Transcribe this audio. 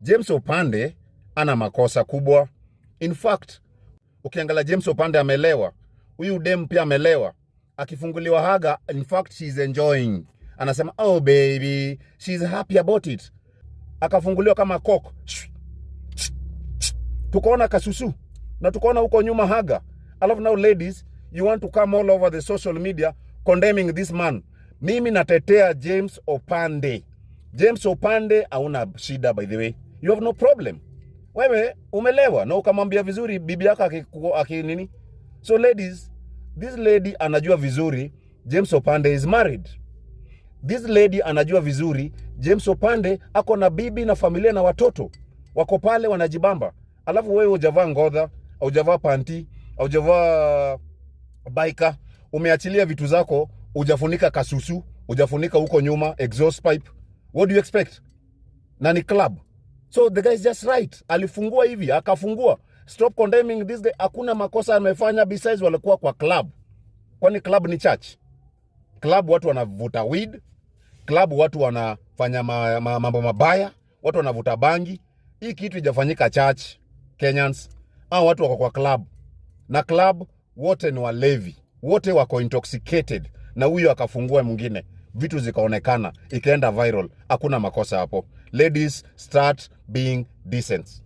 James Opande ana makosa kubwa. In fact, ukiangalia James Opande amelewa. Huyu dem pia amelewa. Akifunguliwa Haga, in fact she's enjoying. Anasema, "Oh baby, she's happy about it." Akafunguliwa kama cock. Tukaona kasusu. Na tukaona huko nyuma Haga. Alafu now ladies, you want to come all over the social media condemning this man. Mimi natetea James Opande. James Opande hauna shida, by the way. You have no problem. Wewe umelewa na ukamwambia vizuri bibi yako nini. So ladies, this lady anajua vizuri James Opande is married. This lady anajua vizuri James Opande ako na bibi na familia na watoto. Wako pale wanajibamba. Alafu wewe hujavaa ngodha, hujavaa panty, hujavaa baika, umeachilia vitu zako, hujafunika kasusu, hujafunika huko nyuma exhaust pipe. What do you expect? Na ni club. So the guy is just right. Alifungua hivi, akafungua. Stop condemning this guy. Hakuna makosa amefanya besides walikuwa kwa club. Kwani club ni church? Club watu wanavuta weed. Club watu wanafanya mambo mabaya. Watu wanavuta bangi. Hii kitu haijafanyika church, Kenyans. Hao watu wako kwa club. Na club wote ni walevi. Wote wako intoxicated. Na huyo akafungua mwingine. Vitu zikaonekana, ikaenda viral. Hakuna makosa hapo. Ladies, start being decent.